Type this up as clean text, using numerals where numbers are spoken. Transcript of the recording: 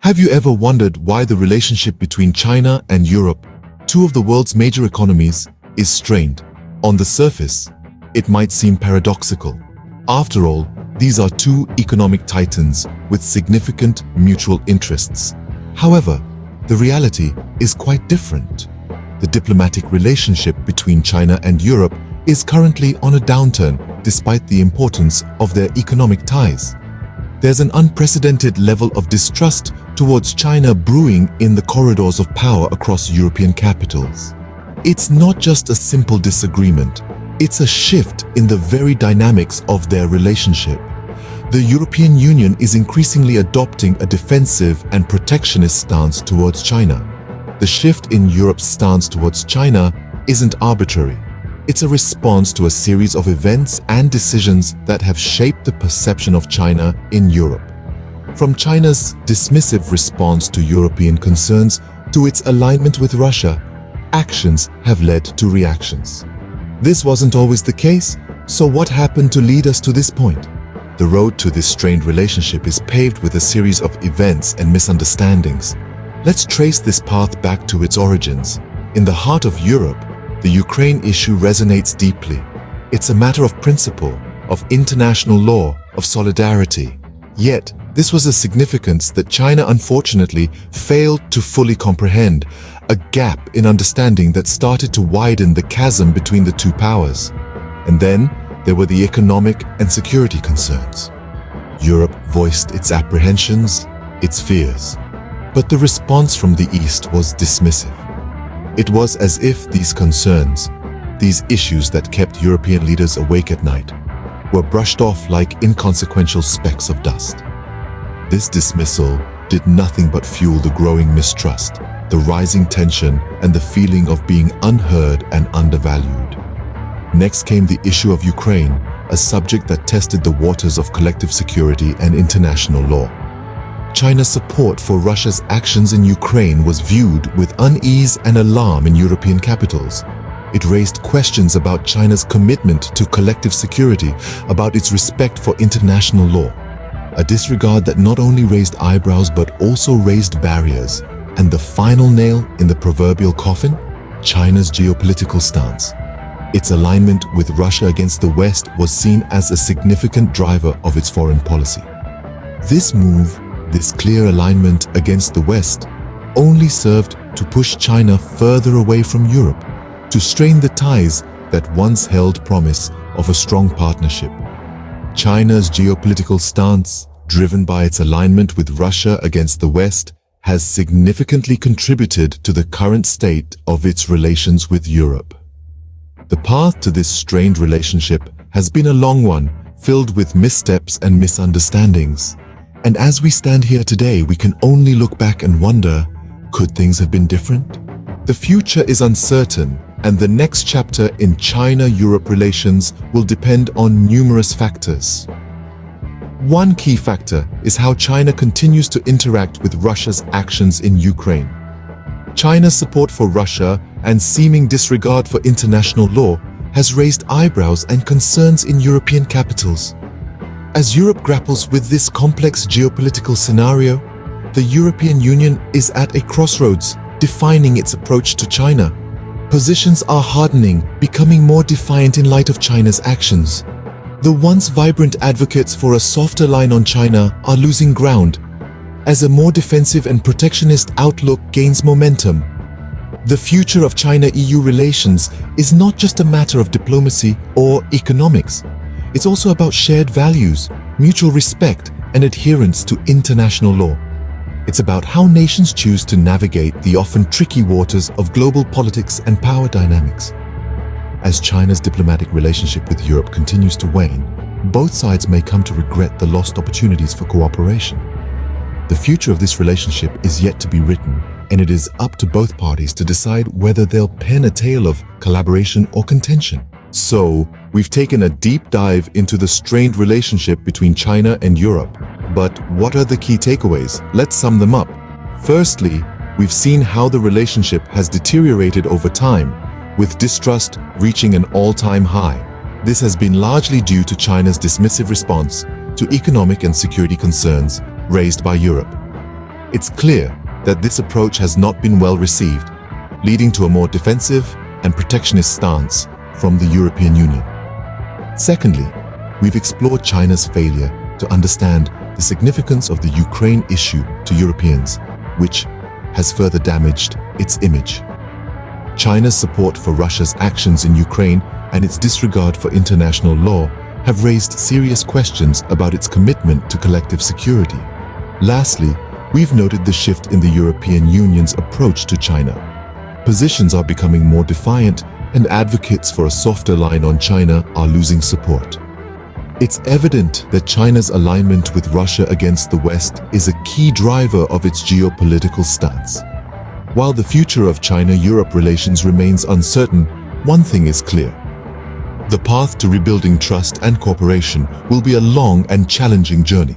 Have you ever wondered why the relationship between China and Europe, two of the world's major economies, is strained? On the surface, it might seem paradoxical. After all, these are two economic titans with significant mutual interests. However, the reality is quite different. The diplomatic relationship between China and Europe is currently on a downturn despite the importance of their economic ties. There's an unprecedented level of distrust towards China brewing in the corridors of power across European capitals. It's not just a simple disagreement, it's a shift in the very dynamics of their relationship. The European Union is increasingly adopting a defensive and protectionist stance towards China. The shift in Europe's stance towards China isn't arbitrary. It's a response to a series of events and decisions that have shaped the perception of China in Europe. From China's dismissive response to European concerns to its alignment with Russia, actions have led to reactions. This wasn't always the case, so what happened to lead us to this point? The road to this strained relationship is paved with a series of events and misunderstandings. Let's trace this path back to its origins. In the heart of Europe, the Ukraine issue resonates deeply. It's a matter of principle, of international law, of solidarity. Yet, this was a significance that China unfortunately failed to fully comprehend, a gap in understanding that started to widen the chasm between the two powers. And then, there were the economic and security concerns. Europe voiced its apprehensions, its fears. But the response from the East was dismissive. It was as if these concerns, these issues that kept European leaders awake at night, were brushed off like inconsequential specks of dust. This dismissal did nothing but fuel the growing mistrust, the rising tension, and the feeling of being unheard and undervalued. Next came the issue of Ukraine, a subject that tested the waters of collective security and international law. China's support for Russia's actions in Ukraine was viewed with unease and alarm in European capitals. It raised questions about China's commitment to collective security, about its respect for international law. A disregard that not only raised eyebrows but also raised barriers. And the final nail in the proverbial coffin? China's geopolitical stance. Its alignment with Russia against the West was seen as a significant driver of its foreign policy. This move, this clear alignment against the West, only served to push China further away from Europe, to strain the ties that once held promise of a strong partnership. China's geopolitical stance, driven by its alignment with Russia against the West, has significantly contributed to the current state of its relations with Europe. The path to this strained relationship has been a long one, filled with missteps and misunderstandings. And as we stand here today, we can only look back and wonder, could things have been different? The future is uncertain, and the next chapter in China-Europe relations will depend on numerous factors. One key factor is how China continues to interact with Russia's actions in Ukraine. China's support for Russia and seeming disregard for international law has raised eyebrows and concerns in European capitals. As Europe grapples with this complex geopolitical scenario, the European Union is at a crossroads, defining its approach to China. Positions are hardening, becoming more defiant in light of China's actions. The once vibrant advocates for a softer line on China are losing ground, as a more defensive and protectionist outlook gains momentum. The future of China-EU relations is not just a matter of diplomacy or economics. It's also about shared values, mutual respect, and adherence to international law. It's about how nations choose to navigate the often tricky waters of global politics and power dynamics. As China's diplomatic relationship with Europe continues to wane, both sides may come to regret the lost opportunities for cooperation. The future of this relationship is yet to be written, and it is up to both parties to decide whether they'll pen a tale of collaboration or contention. So, we've taken a deep dive into the strained relationship between China and Europe. But what are the key takeaways? Let's sum them up. Firstly, we've seen how the relationship has deteriorated over time, with distrust reaching an all-time high. This has been largely due to China's dismissive response to economic and security concerns raised by Europe. It's clear that this approach has not been well received, leading to a more defensive and protectionist stance from the European Union. Secondly, we've explored China's failure to understand the significance of the Ukraine issue to Europeans, which has further damaged its image. China's support for Russia's actions in Ukraine and its disregard for international law have raised serious questions about its commitment to collective security. Lastly, we've noted the shift in the European Union's approach to China. Positions are becoming more defiant, and advocates for a softer line on China are losing support. It's evident that China's alignment with Russia against the West is a key driver of its geopolitical stance. While the future of China-Europe relations remains uncertain, one thing is clear. The path to rebuilding trust and cooperation will be a long and challenging journey.